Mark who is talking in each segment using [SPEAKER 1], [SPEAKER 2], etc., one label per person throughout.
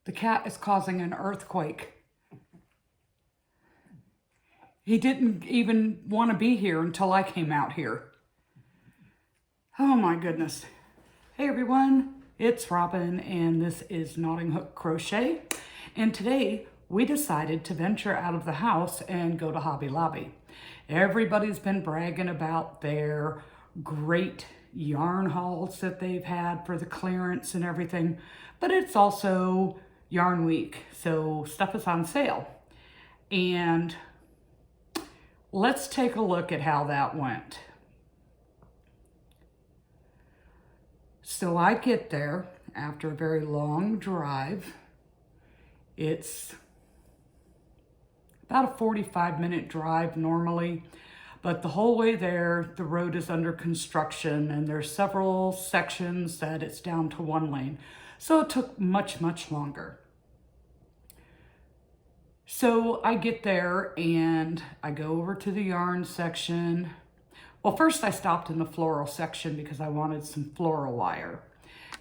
[SPEAKER 1] The cat is causing an earthquake. He didn't even want to be here until I came out here. Oh my goodness. Hey everyone, it's Robin and this is Knotting Hook Crochet. And today we decided to venture out of the house and go to Hobby Lobby. Everybody's been bragging about their great yarn hauls that they've had for the clearance and everything, but it's also Yarn Week, so stuff is on sale. And let's take a look at how that went. So I get there after a very long drive. It's about a 45-minute drive normally, but the whole way there, the road is under construction and there's several sections that it's down to one lane. So it took much, much longer. So I get there and I go over to the yarn section. Well, first I stopped in the floral section because I wanted some floral wire.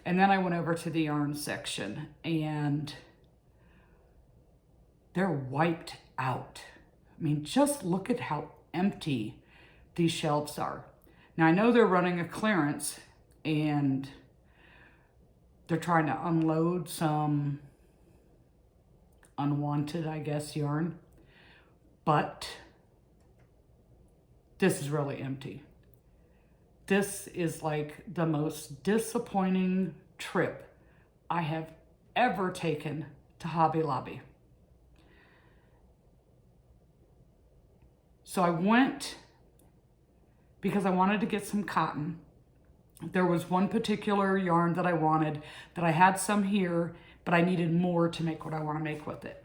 [SPEAKER 1] And then I went over to the yarn section and they're wiped out. I mean, just look at how empty these shelves are. Now I know they're running a clearance and they're trying to unload some unwanted, I guess, yarn, but this is really empty. This is like the most disappointing trip I have ever taken to Hobby Lobby. So I went because I wanted to get some cotton. There was one particular yarn that I wanted, that I had some here, but I needed more to make what I want to make with it.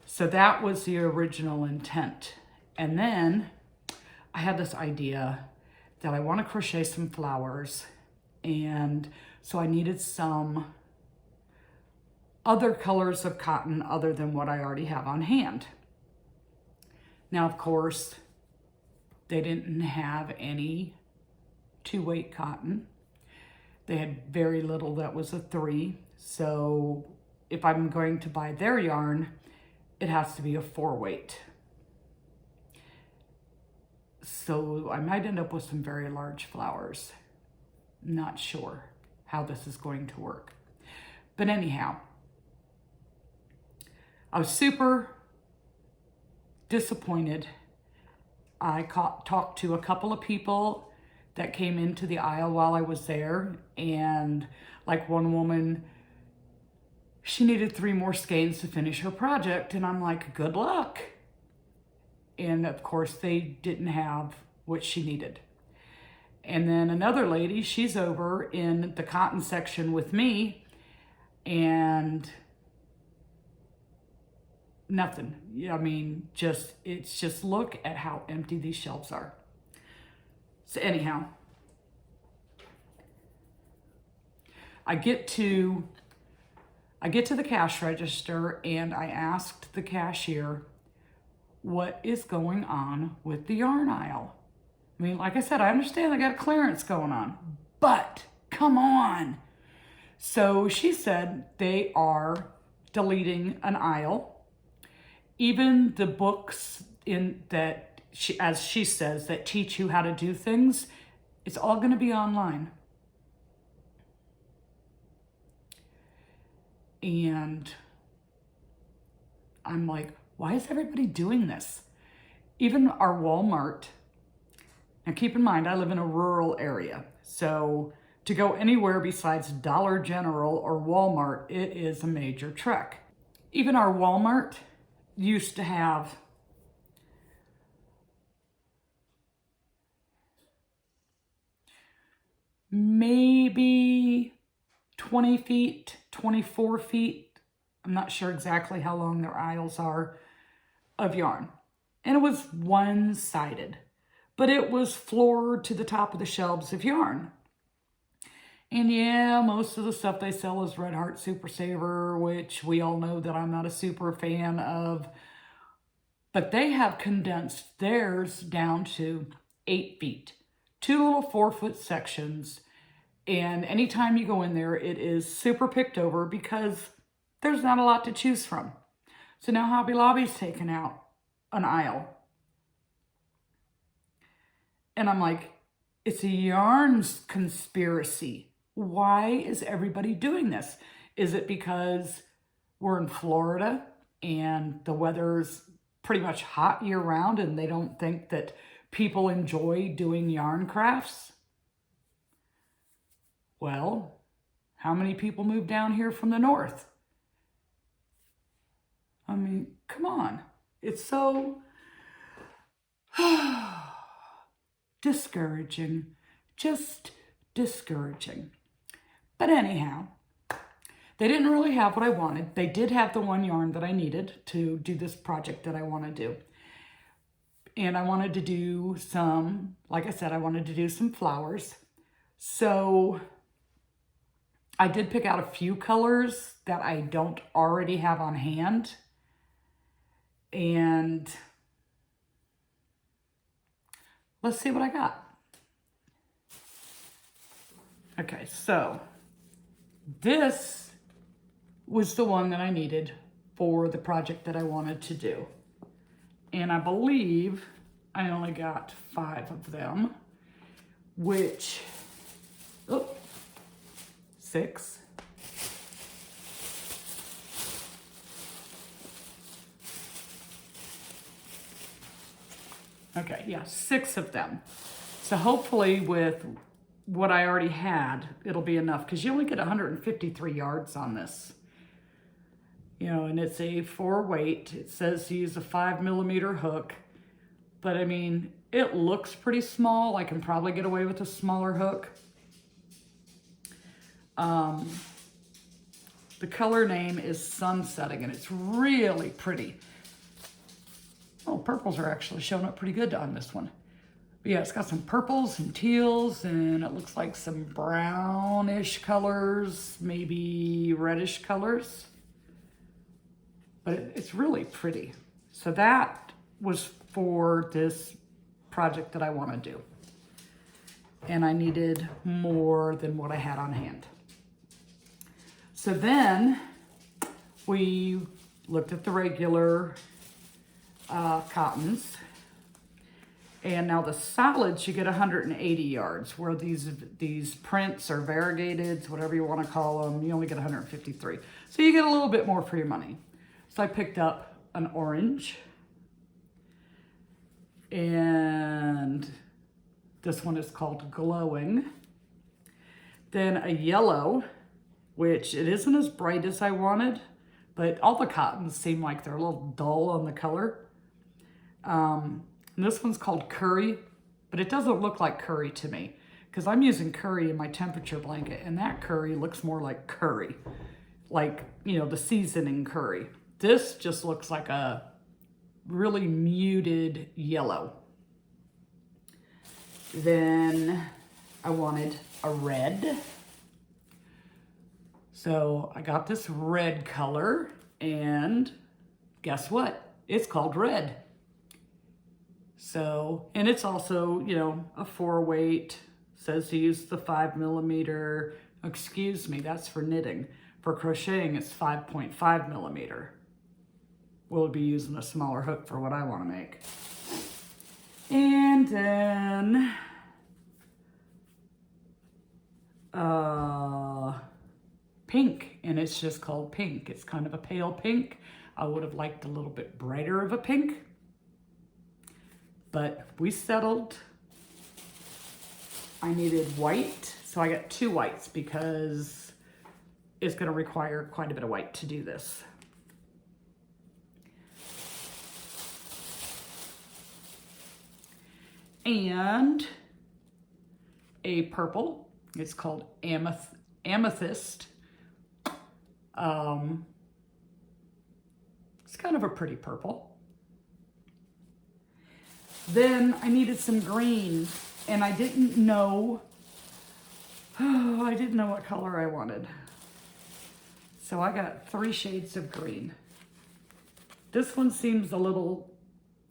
[SPEAKER 1] So that was the original intent. And then I had this idea that I want to crochet some flowers. And so I needed some other colors of cotton other than what I already have on hand. Now, of course, they didn't have any 2-weight cotton. They had very little that was a 3. So if I'm going to buy their yarn, it has to be a 4-weight. So I might end up with some very large flowers. Not sure how this is going to work. But anyhow, I was super disappointed. I talked to a couple of people that came into the aisle while I was there, and like one woman, she needed 3 more skeins to finish her project, and I'm like, good luck. And of course they didn't have what she needed. And then another lady, she's over in the cotton section with me, and nothing. I mean, it's just look at how empty these shelves are. So anyhow, I get to the cash register and I asked the cashier, what is going on with the yarn aisle? I mean, like I said, I understand I got a clearance going on, but come on. So she said they are deleting an aisle. Even the books as she says, that teach you how to do things, it's all going to be online. And I'm like, why is everybody doing this? Even our Walmart. Now keep in mind, I live in a rural area. So to go anywhere besides Dollar General or Walmart, it is a major trek. Even our Walmart used to have maybe 20 feet, 24 feet. I'm not sure exactly how long their aisles are of yarn. And it was one-sided, but it was floored to the top of the shelves of yarn. And yeah, most of the stuff they sell is Red Heart Super Saver, which we all know that I'm not a super fan of. But they have condensed theirs down to 8 feet. 2 little 4-foot sections. And anytime you go in there, it is super picked over because there's not a lot to choose from. So now Hobby Lobby's taken out an aisle. And I'm like, it's a yarns conspiracy. Why is everybody doing this? Is it because we're in Florida and the weather's pretty much hot year round and they don't think that people enjoy doing yarn crafts? Well, how many people move down here from the north? I mean, come on. It's so discouraging, just discouraging. But anyhow, they didn't really have what I wanted. They did have the one yarn that I needed to do this project that I want to do. And I wanted to do some, like I said, I wanted to do some flowers. So I did pick out a few colors that I don't already have on hand. And let's see what I got. Okay, so this was the one that I needed for the project that I wanted to do. And I believe I only got 5 of them, which, 6. Okay, yeah, 6 of them. So hopefully with what I already had, it'll be enough, because you only get 153 yards on this. You know, and it's a 4 weight. It says to use a 5mm hook, but I mean, it looks pretty small. I can probably get away with a smaller hook. The color name is Sunsetting, and it's really pretty. Oh, purples are actually showing up pretty good on this one. But yeah, it's got some purples and teals, and it looks like some brownish colors, maybe reddish colors. But it's really pretty. So that was for this project that I want to do. And I needed more than what I had on hand. So then we looked at the regular cottons. And now the solids, you get 180 yards, where these prints or variegateds, whatever you want to call them, you only get 153. So you get a little bit more for your money. So I picked up an orange, and this one is called Glowing. Then a yellow, which it isn't as bright as I wanted, but all the cottons seem like they're a little dull on the color. And this one's called Curry, but it doesn't look like curry to me, because I'm using curry in my temperature blanket, and that curry looks more like curry, like, you know, the seasoning curry. This just looks like a really muted yellow. Then I wanted a red. So I got this red color, and guess what? It's called red. So, and it's also, you know, a 4 weight, says to use the 5mm. Excuse me, that's for knitting. For crocheting, it's 5.5mm. We'll be using a smaller hook for what I want to make. And then pink, and it's just called pink. It's kind of a pale pink. I would have liked a little bit brighter of a pink, but we settled. I needed white, so I got 2 whites because it's going to require quite a bit of white to do this. And a purple. It's called Amethyst. It's kind of a pretty purple. Then I needed some green, and I didn't know what color I wanted. So I got 3 shades of green. This one seems a little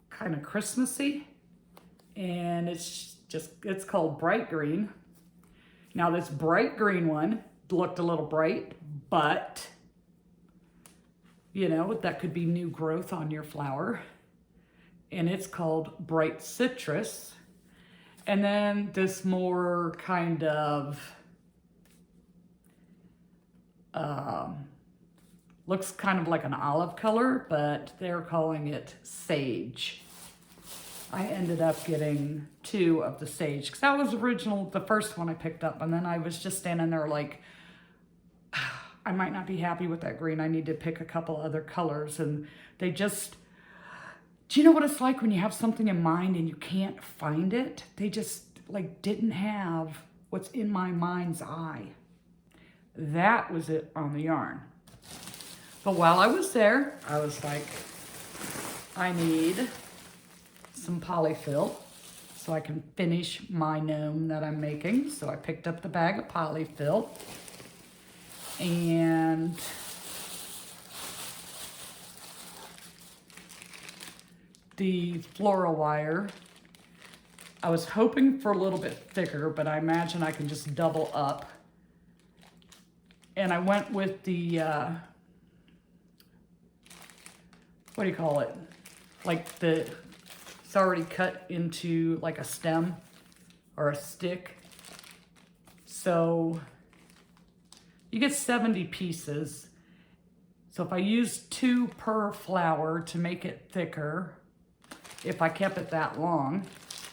[SPEAKER 1] kind of Christmassy, and it's called Bright Green. Now this bright green one looked a little bright, but you know, that could be new growth on your flower. And it's called Bright Citrus. And then this more kind of, looks kind of like an olive color, but they're calling it Sage. I ended up getting 2 of the Sage, because that was the first one I picked up, and then I was just standing there like, I might not be happy with that green. I need to pick a couple other colors, and they just, do you know what it's like when you have something in mind and you can't find it? They just like didn't have what's in my mind's eye. That was it on the yarn. But while I was there, I was like, I need some polyfill so I can finish my gnome that I'm making. So I picked up the bag of polyfill, and the floral wire. I was hoping for a little bit thicker, but I imagine I can just double up. And I went with the, what do you call it? Like it's already cut into like a stem or a stick. So you get 70 pieces. So if I use 2 per flower to make it thicker, if I kept it that long,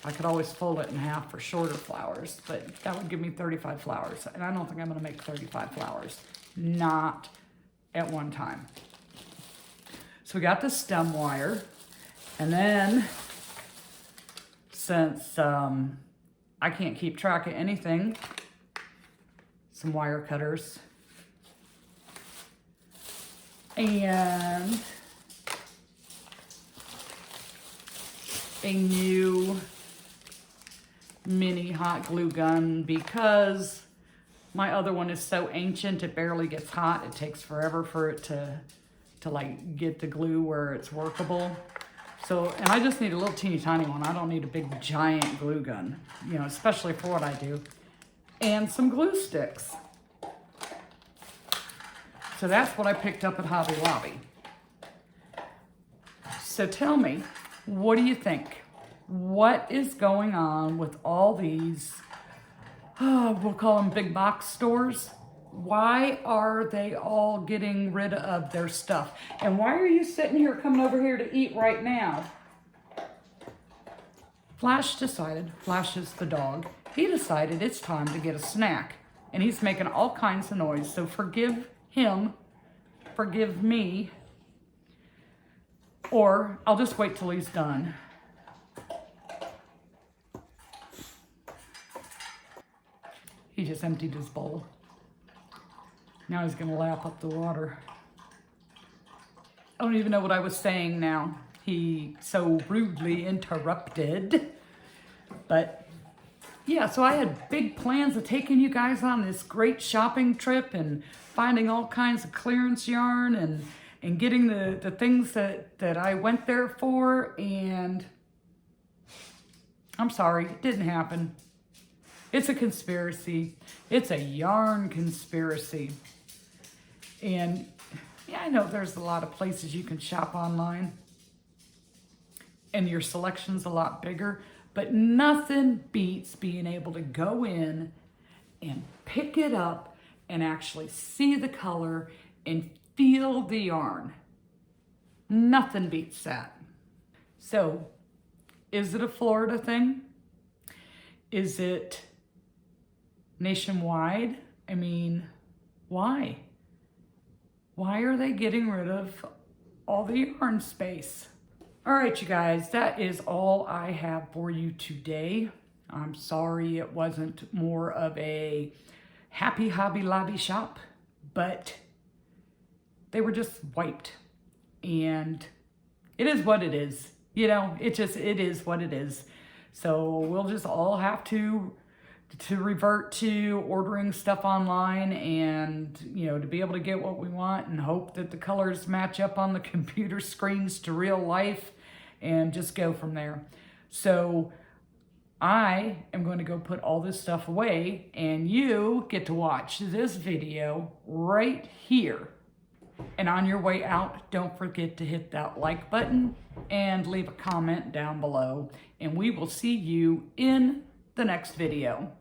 [SPEAKER 1] I could always fold it in half for shorter flowers, but that would give me 35 flowers. And I don't think I'm gonna make 35 flowers, not at one time. So we got the stem wire, and then since I can't keep track of anything, some wire cutters, and a new mini hot glue gun, because my other one is so ancient it barely gets hot. It takes forever for it to like get the glue where it's workable. So, and I just need a little teeny tiny one. I don't need a big giant glue gun, you know, especially for what I do. And some glue sticks. So that's what I picked up at Hobby Lobby. So tell me, what do you think? What is going on with all these, we'll call them big box stores? Why are they all getting rid of their stuff? And why are you sitting here coming over here to eat right now? Flash is the dog, he decided it's time to get a snack. And he's making all kinds of noise, so forgive him, forgive me, or I'll just wait till he's done. He just emptied his bowl. Now he's gonna lap up the water. I don't even know what I was saying now. He so rudely interrupted. But yeah, so I had big plans of taking you guys on this great shopping trip and finding all kinds of clearance yarn and getting the things that I went there for, and I'm sorry, it didn't happen. It's a conspiracy. It's a yarn conspiracy. And yeah, I know there's a lot of places you can shop online and your selection's a lot bigger, but nothing beats being able to go in and pick it up and actually see the color and feel the yarn. Nothing beats that. So, is it a Florida thing? Is it nationwide? I mean, why? Why are they getting rid of all the yarn space? All right, you guys, that is all I have for you today. I'm sorry it wasn't more of a happy Hobby Lobby shop, but they were just wiped. And it is what it is. You know, it is what it is. So we'll just all have to revert to ordering stuff online, and you know, to be able to get what we want and hope that the colors match up on the computer screens to real life, and just go from there. So I am going to go put all this stuff away, and you get to watch this video right here And on your way out, don't forget to hit that like button and leave a comment down below. And we will see you in the next video.